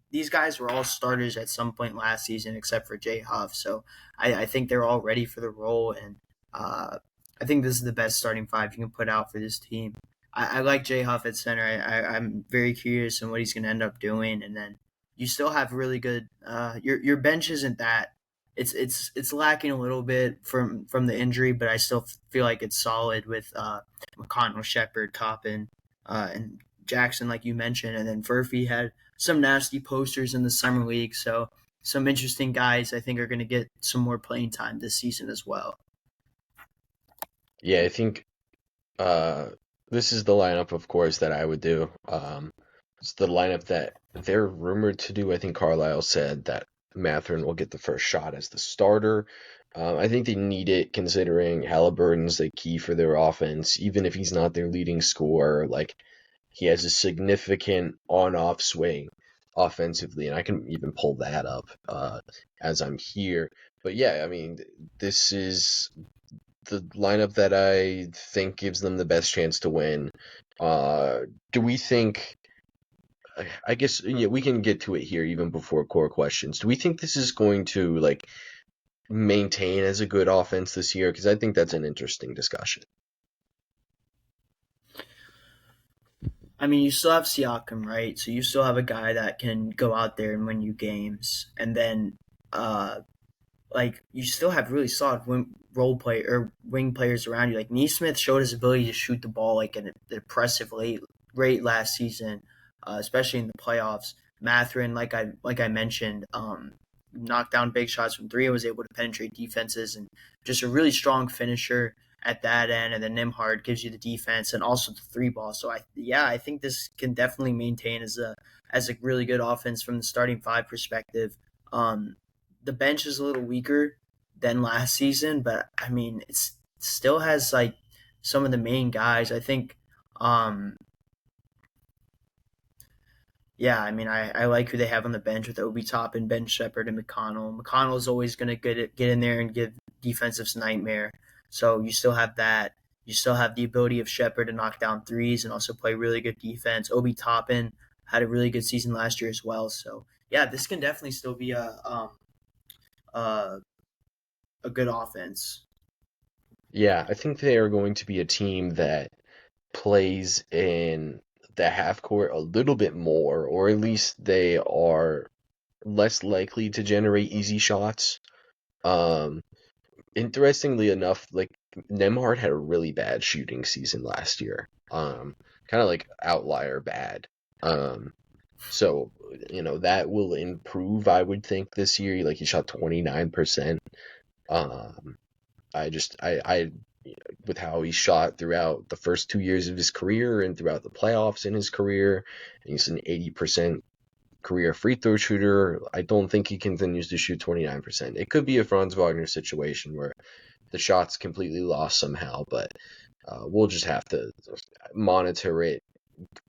these guys were all starters at some point last season, except for Jay Huff. So I think they're all ready for the role, and uh, I think this is the best starting five you can put out for this team. I like Jay Huff at center. I'm very curious on what he's going to end up doing, and then you still have really good. Your bench isn't that it's lacking a little bit from the injury, but I still feel like it's solid with McConnell, Shepard, Coppin, and Jackson, like you mentioned, and then Furphy had some nasty posters in the summer league, so some interesting guys I think are going to get some more playing time this season as well. Yeah, I think uh this is the lineup, of course, that I would do. It's the lineup that they're rumored to do. I think Carlisle said that Matherin will get the first shot as the starter. I think they need it considering Halliburton's the key for their offense, even if he's not their leading scorer. Like he has a significant on-off swing offensively, and I can even pull that up as I'm here. But yeah, I mean, this is the lineup that I think gives them the best chance to win. Uh, do we think? I guess yeah, we can get to it here even before core questions. Do we think this is going to like maintain as a good offense this year? Because I think that's an interesting discussion. I mean, you still have Siakam, right? So you still have a guy that can go out there and win you games, and then like you still have really solid role play or wing players around you. Like Neesmith showed his ability to shoot the ball like an impressive rate last season, especially in the playoffs. Matherin, like I mentioned, knocked down big shots from three and was able to penetrate defenses and just a really strong finisher at that end. And then Nimhard gives you the defense and also the three ball. So I think this can definitely maintain as a really good offense from the starting five perspective. Um, the bench is a little weaker than last season, but I mean, it still has like some of the main guys. I think, um, yeah, I mean, I like who they have on the bench with Obi Toppin, Ben Shepard, and McConnell. McConnell is always going to get in there and give defensive nightmare. So you still have that. You still have the ability of Shepard to knock down threes and also play really good defense. Obi Toppin had a really good season last year as well. So yeah, this can definitely still be a good offense. Yeah, I think they are going to be a team that plays in the half court a little bit more, or at least they are less likely to generate easy shots. Um, Interestingly enough, like Nemhard had a really bad shooting season last year. Kind of like outlier bad. Um, so that will improve, I would think, this year. Like he shot 29%. Um, I with how he shot throughout the first 2 years of his career and throughout the playoffs in his career, and he's an 80% career free throw shooter. I don't think he continues to shoot 29%. It could be a Franz Wagner situation where the shot's completely lost somehow, but we'll just have to monitor it,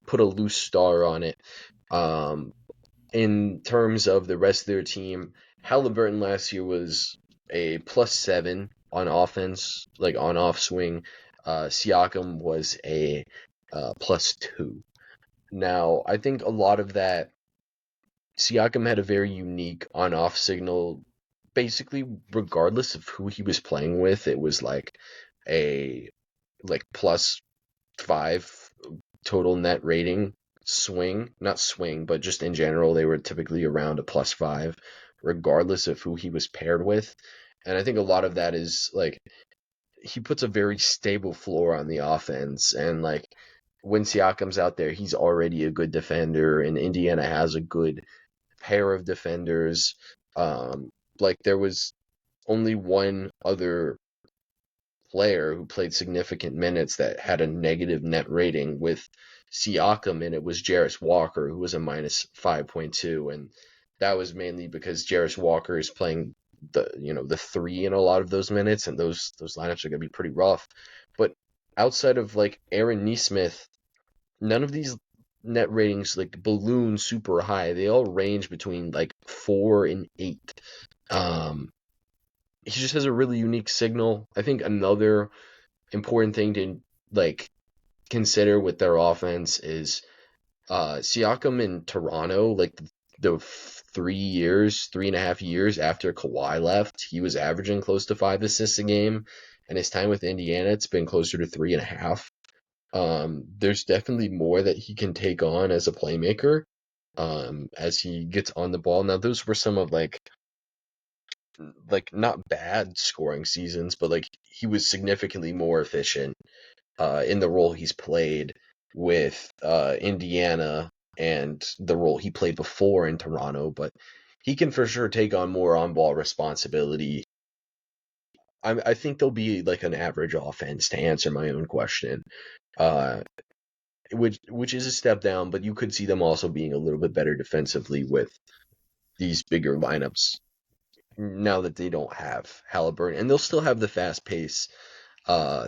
put a loose star on it. In terms of the rest of their team, Halliburton last year was a +7 on offense, like on off swing. Siakam was a +2. Now, I think a lot of that, Siakam had a very unique on off signal. Basically, regardless of who he was playing with, it was like a +5 total net rating swing, not swing, but just in general, they were typically around a +5, regardless of who he was paired with. And I think a lot of that is like he puts a very stable floor on the offense. And like when Siakam's out there, he's already a good defender, and Indiana has a good pair of defenders. Like there was only one other player who played significant minutes that had a negative net rating with Siakam, and it was Jarris Walker, who was a -5.2, and that was mainly because Jarris Walker is playing the three in a lot of those minutes, and those lineups are gonna be pretty rough. But outside of like Aaron Nesmith, none of these net ratings like balloon super high. They all range between like 4 and 8. Um, he just has a really unique signal. I think another important thing to like consider with their offense is Siakam in Toronto, like the 3 years, 3.5 years after Kawhi left, he was averaging close to 5 assists a game, and his time with Indiana, it's been closer to 3.5. There's definitely more that he can take on as a playmaker, as he gets on the ball. Now, those were some of like not bad scoring seasons, but like he was significantly more efficient in the role he's played with Indiana and the role he played before in Toronto. But he can for sure take on more on-ball responsibility. I think they'll be like an average offense, to answer my own question, uh, which is a step down. But you could see them also being a little bit better defensively with these bigger lineups now that they don't have Halliburton, and they'll still have the fast pace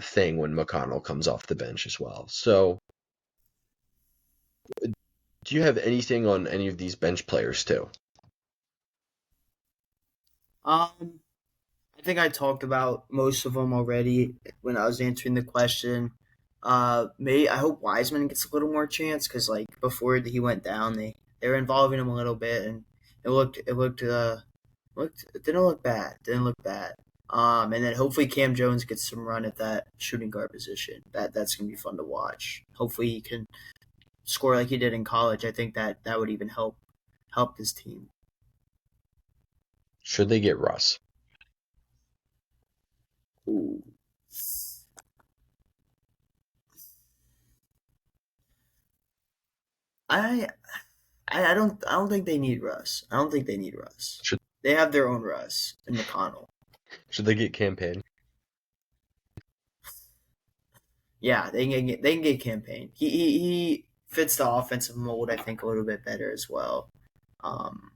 thing when McConnell comes off the bench as well. So, do you have anything on any of these bench players too? Um, I think I talked about most of them already when I was answering the question. Maybe I hope Wiseman gets a little more chance because like before he went down, they were involving him a little bit, and it didn't look bad. Didn't look bad. And then hopefully Cam Jones gets some run at that shooting guard position. That's gonna be fun to watch. Hopefully he can score like he did in college. I think that would even help this team. Should they get Russ? Ooh. I I don't think they need Russ. I don't think they need Russ. Should They have their own Russ and McConnell. should they get campaign? Yeah, they can get campaign. He fits the offensive mold I think a little bit better as well. Um,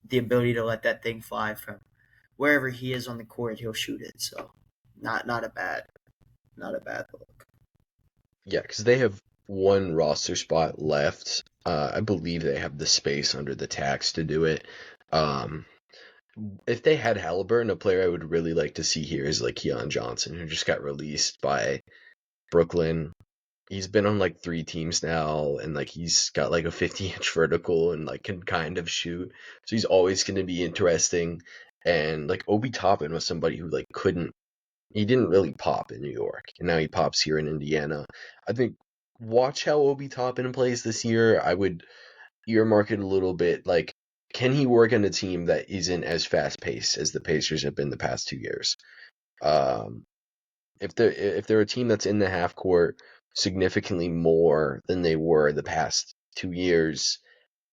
the ability to let that thing fly from wherever he is on the court, he'll shoot it. So not a bad look. Yeah, because they have one roster spot left. I believe they have the space under the tax to do it. Um, if they had Halliburton, a player I would really like to see here is like Keon Johnson, who just got released by Brooklyn. He's been on like 3 teams now, and like he's got like a 50-inch vertical and like can kind of shoot. So he's always going to be interesting. And like Obi Toppin was somebody who like couldn't he didn't really pop in New York, and now he pops here in Indiana. I think watch how Obi Toppin plays this year. I would earmark it a little bit. Like, can he work on a team that isn't as fast paced as the Pacers have been the past 2 years? Um, if they're a team that's in the half court significantly more than they were the past 2 years,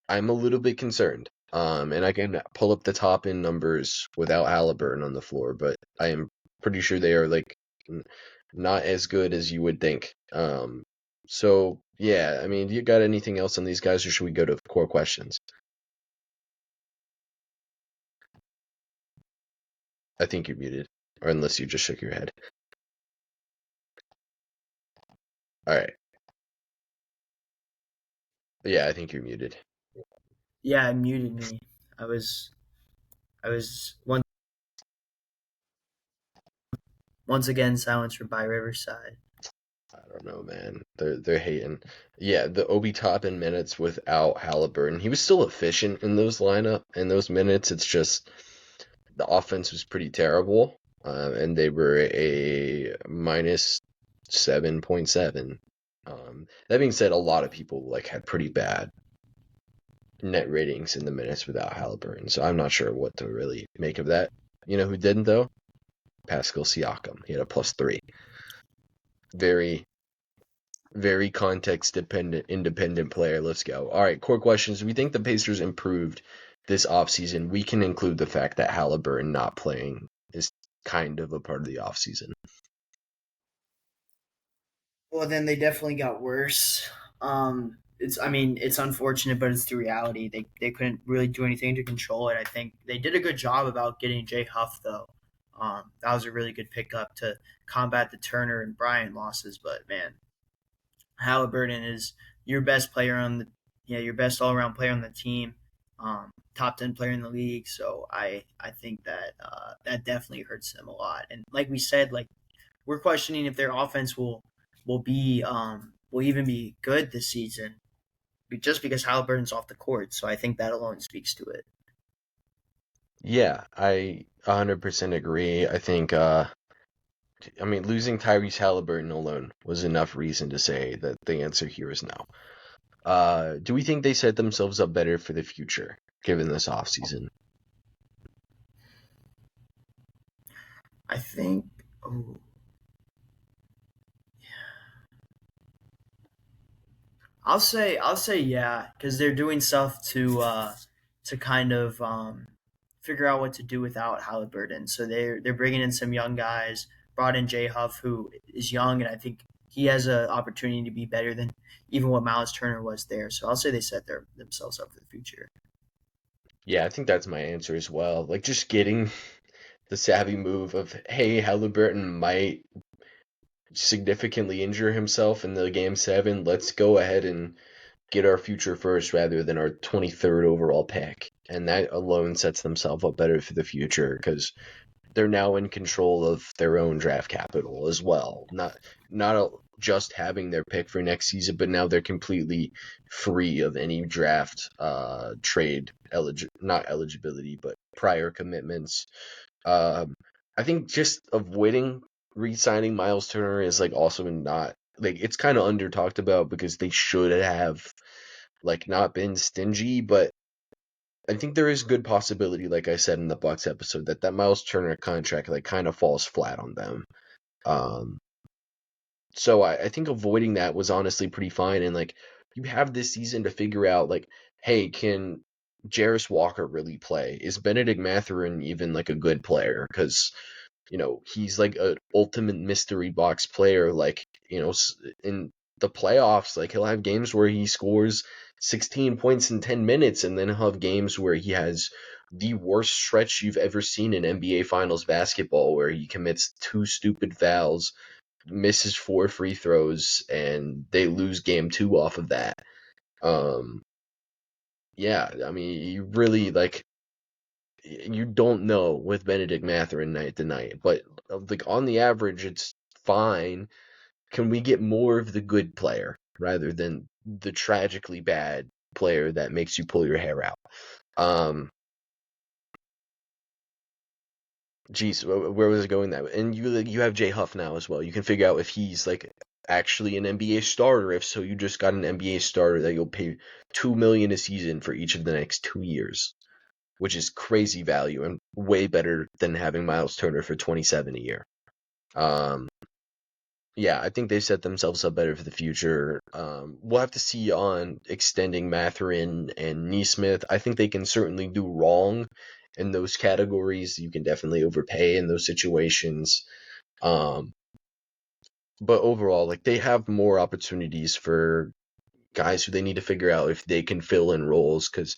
I'm a little bit concerned. And I can pull up the top end numbers without Halliburton on the floor, but I am pretty sure they are like not as good as you would think. So yeah, I mean, do you got anything else on these guys, or should we go to core questions? I think you're muted, or unless you just shook your head. All right. Yeah, I think you're muted. Yeah, it muted me. I was I was once again silenced for by Riverside. I don't know, man. They're hating. Yeah, the Obi Toppin minutes without Halliburton, he was still efficient in those minutes. It's just the offense was pretty terrible, and they were a minus 7.7. That being said, a lot of people like had pretty bad net ratings in the minutes without Halliburton, so I'm not sure what to really make of that. You know who didn't though? Pascal Siakam. He had a +3. Very very context dependent, independent player. Let's go. All right, core questions. We think the Pacers improved this offseason. We can include the fact that Halliburton not playing is kind of a part of the offseason. Well, then they definitely got worse. It's I mean it's unfortunate, but it's the reality. They couldn't really do anything to control it. I think they did a good job about getting Jay Huff though. That was a really good pickup to combat the Turner and Bryant losses. But man, Halliburton is your best player on the your best all around player on the team, top 10 player in the league. So I think that that definitely hurts them a lot. And like we said, like we're questioning if their offense will even be good this season, just because Halliburton's off the court. So I think that alone speaks to it. Yeah, I 100% agree. I mean, losing Tyrese Halliburton alone was enough reason to say that the answer here is no. Do we think they set themselves up better for the future, given this offseason? I think. Oh, I'll say yeah, because they're doing stuff to kind of figure out what to do without Halliburton. So they're bringing in some young guys. Brought in Jay Huff, who is young, and I think he has an opportunity to be better than even what Miles Turner was there. So I'll say they set themselves up for the future. Yeah, I think that's my answer as well. Like, just getting the savvy move of, hey, Halliburton might significantly injure himself in the game 7. Let's go ahead and get our future first rather than our 23rd overall pick. And that alone sets themselves up better for the future because they're now in control of their own draft capital as well. Not just having their pick for next season, but now they're completely free of any draft trade not eligibility, but prior commitments. I think just avoiding re-signing Miles Turner is like also not like it's kind of under talked about because they should have like not been stingy, but I think there is good possibility, like I said in the Bucks episode, that Miles Turner contract like kind of falls flat on them. Um, so I think avoiding that was honestly pretty fine, and like you have this season to figure out like, hey, can Jarris Walker really play? Is Benedict Mathurin even like a good player? Because he's like an ultimate mystery box player. Like, in the playoffs, like he'll have games where he scores 16 points in 10 minutes, and then he'll have games where he has the worst stretch you've ever seen in NBA Finals basketball, where he commits 2 stupid fouls, misses 4 free throws, and they lose game 2 off of that. Um, yeah, I mean, you really like you don't know with Benedict Mathurin night to night, but like on the average, it's fine. Can we get more of the good player rather than the tragically bad player that makes you pull your hair out? Um, Geez, where was it going that way? And you have Jay Huff now as well. You can figure out if he's like actually an NBA starter. If so, you just got an NBA starter that you'll pay $2 million a season for each of the next 2 years, which is crazy value and way better than having Miles Turner for 27 a year. Um, yeah, I think they set themselves up better for the future. We'll have to see on extending Mathurin and Neesmith. I think they can certainly do wrong in those categories. You can definitely overpay in those situations. Um, but overall, like they have more opportunities for guys who they need to figure out if they can fill in roles because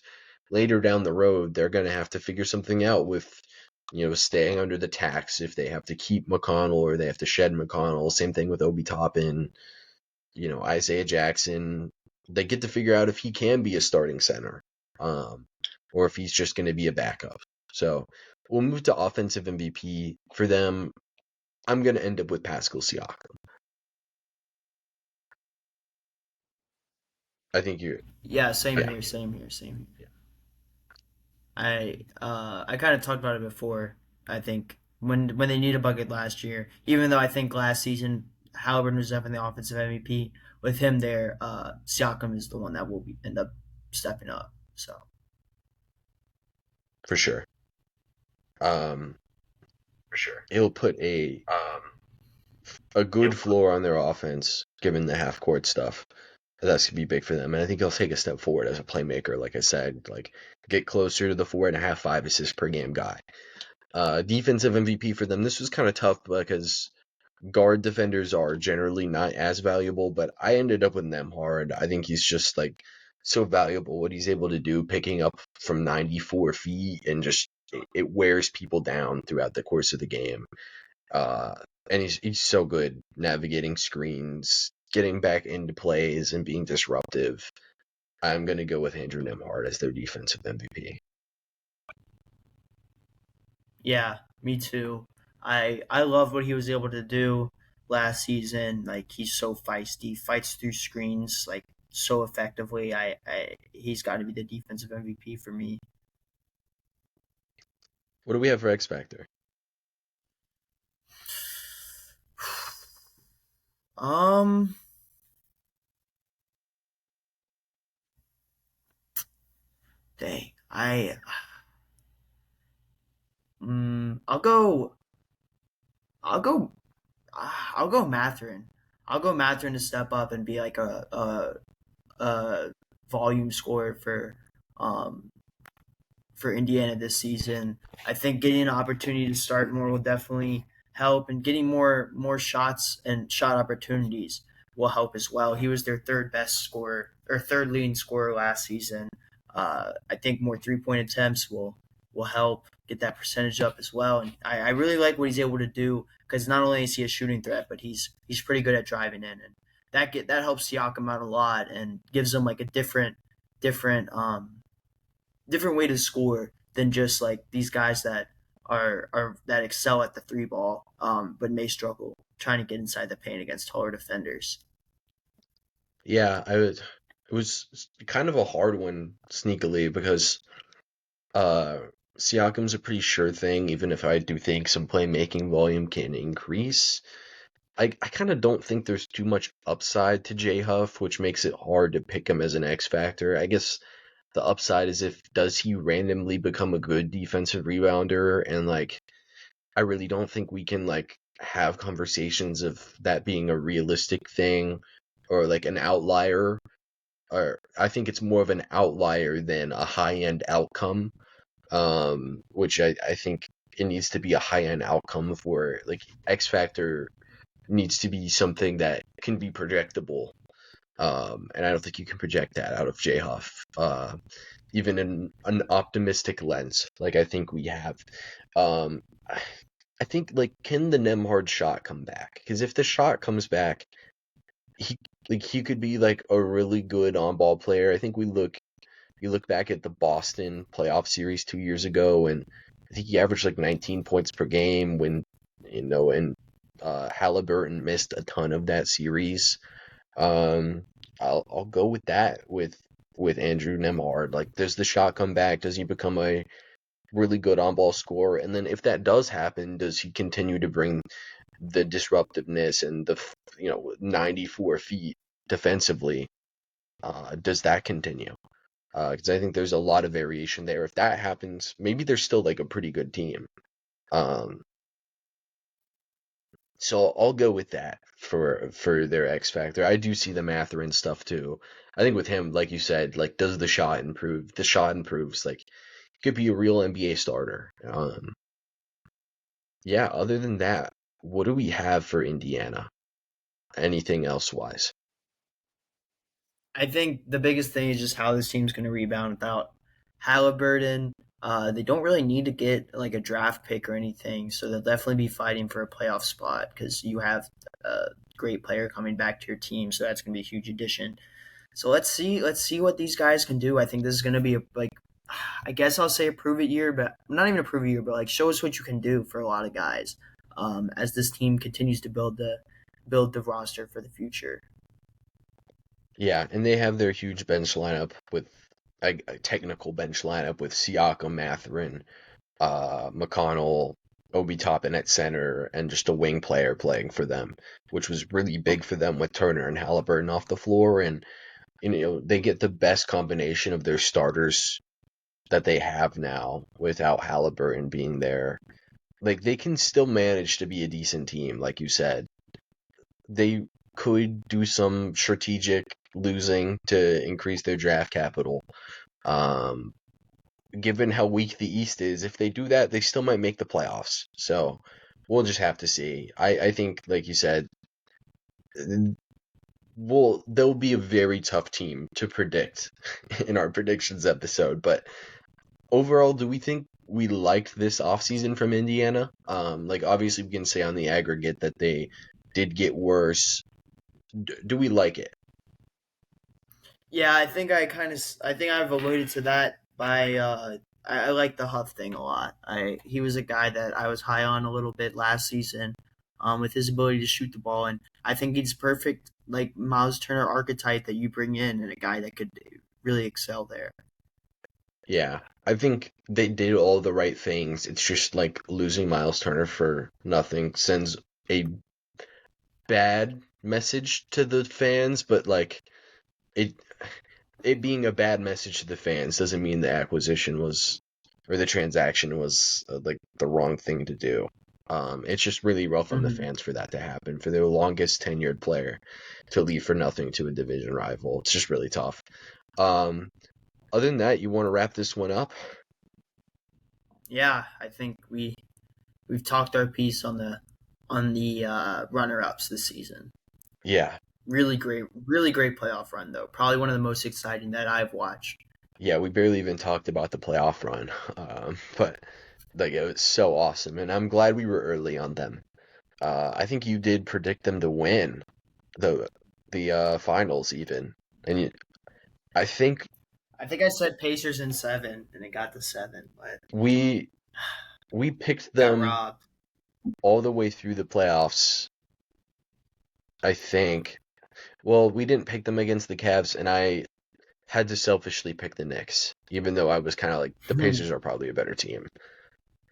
later down the road they're going to have to figure something out with staying under the tax if they have to keep McConnell or they have to shed McConnell. Same thing with Obi Toppin, Isaiah Jackson. They get to figure out if he can be a starting center, or if he's just going to be a backup. So we'll move to offensive MVP for them. I'm going to end up with Pascal Siakam. I think you're. Yeah, same Yeah, here, same here, same here. I kind of talked about it before. I think when they need a bucket last year, even though I think last season Halliburton was definitely the offensive MVP, with him there, Siakam is the one that will end up stepping up. So for sure. Um, for sure. He'll put a good He'll put floor on their offense, given the half court stuff. That's gonna be big for them, and I think he'll take a step forward as a playmaker. Like I said, like get closer to the 4.5, 5 assists per game guy. Defensive MVP for them. This was kind of tough because guard defenders are generally not as valuable, but I ended up with Nemhard. I think he's just like so valuable. What he's able to do, picking up from 94 feet, and just it wears people down throughout the course of the game. Uh, and he's so good navigating screens, getting back into plays, and being disruptive. I'm gonna go with Andrew Nemhard as their defensive MVP. Yeah, me too. I love what he was able to do last season. Like he's so feisty, fights through screens like so effectively. I he's got to be the defensive MVP for me. What do we have for X Factor? Um, dang, I'll go. I'll go. I'll go Matherin. I'll go Matherin to step up and be like a volume scorer um for Indiana this season. I think getting an opportunity to start more will definitely help, and getting more shots and shot opportunities will help as well. He was their third best scorer or third leading scorer last season. I think more 3 point attempts will help get that percentage up as well. And I really like what he's able to do because not only is he a shooting threat, but he's pretty good at driving in, and that helps Siakam out a lot and gives him like a different different way to score than just like these guys that are that excel at the three ball, but may struggle trying to get inside the paint against taller defenders. Yeah, it was kind of a hard one sneakily because uh Siakam's a pretty sure thing, even if I do think some playmaking volume can increase. I kind of don't think there's too much upside to J Huff, which makes it hard to pick him as an X factor. I guess the upside is if does he randomly become a good defensive rebounder, and like I really don't think we can like have conversations of that being a realistic thing or like an outlier, or I think it's more of an outlier than a high end outcome. Which I think it needs to be a high end outcome for like X Factor needs to be something that can be projectable. And I don't think you can project that out of J Huff, even in an optimistic lens, like I think we have. Um, I think like can the Nemhard shot come back? Because if the shot comes back, he he could be like a really good on ball player. I think you look back at the Boston playoff series 2 years ago, and I think he averaged like 19 points per game when and Halliburton missed a ton of that series. Um, I'll go with that with Andrew Nemhard. Like, does the shot come back? Does he become really good on-ball scorer. And then if that does happen, does he continue to bring the disruptiveness and the 94 feet defensively? Does that continue? Because I think there's a lot of variation there. If that happens, maybe they're still like a pretty good team. Um, so I'll go with that for their X factor. I do see the Matherin stuff too. I think with him, like you said, like does the shot improve? The shot improves. Like he could be a real NBA starter. Yeah. Other than that, what do we have for Indiana? Anything else wise? I think the biggest thing is just how this team's going to rebound without Halliburton. They don't really need to get like a draft pick or anything, so they'll definitely be fighting for a playoff spot because you have a great player coming back to your team, so that's going to be a huge addition. So let's see what these guys can do. I think this is going to be I guess I'll say a prove it year, but not even a prove it year, but like show us what you can do for a lot of guys as this team continues to build the roster for the future. Yeah, and they have their huge bench lineup with a technical bench lineup with Siakam, Mathurin, McConnell, Obi Toppin at center, and just a wing player playing for them, which was really big for them with Turner and Halliburton off the floor. And they get the best combination of their starters that they have now without Halliburton being there. Like they can still manage to be a decent team, like you said. They could do some strategic losing to increase their draft capital. Um, Given how weak the East is, if they do that, they still might make the playoffs. So we'll just have to see. I think, like you said, they'll be a very tough team to predict in our predictions episode. But overall, do we think we liked this offseason from Indiana? Like obviously we can say on the aggregate that they did get worse. Do we like it? Yeah, I think I've alluded to that by I like the Huff thing a lot. I He was a guy that I was high on a little bit last season, with his ability to shoot the ball, and I think he's perfect like Miles Turner archetype that you bring in, and a guy that could really excel there. Yeah, I think they did all the right things. It's just like losing Miles Turner for nothing sends a bad message to the fans, but like it it being a bad message to the fans doesn't mean the acquisition was or the transaction was like the wrong thing to do. It's just really rough on the Mm-hmm. fans for that to happen, for their longest tenured player to leave for nothing to a division rival. It's just really tough. Um, Other than that, you want to wrap this one up? Yeah, I think we've talked our piece on the runner ups this season. Yeah, Really great playoff run though. Probably one of the most exciting that I've watched. yeah, we barely even talked about the playoff run, but like it was so awesome, and I'm glad we were early on them. I think you did predict them to win the finals even, and I think I think I said Pacers in seven, and it got to seven, but we we picked got them robbed. all the way through the playoffs. I think. Well, we didn't pick them against the Cavs, and I had to selfishly pick the Knicks, even though I was kind of like the Pacers are probably a better team,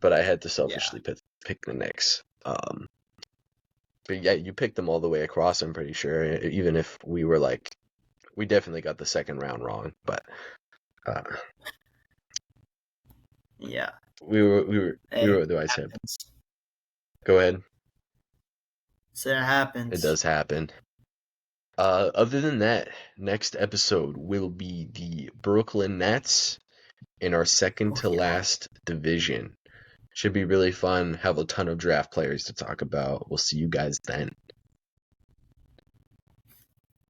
but I had to Yeah. selfishly pick the Knicks. But yeah, you picked them all the way across. I'm pretty sure, even if we were like, we definitely got the second round wrong, but uh, Yeah. we were Hey, what do I say? happens. Go ahead. So it It happens. does happen. Other than that, next episode will be the Brooklyn Nets in our second Oh to yeah. last division. Should be really fun. Have a ton of draft players to talk about. We'll see you guys then.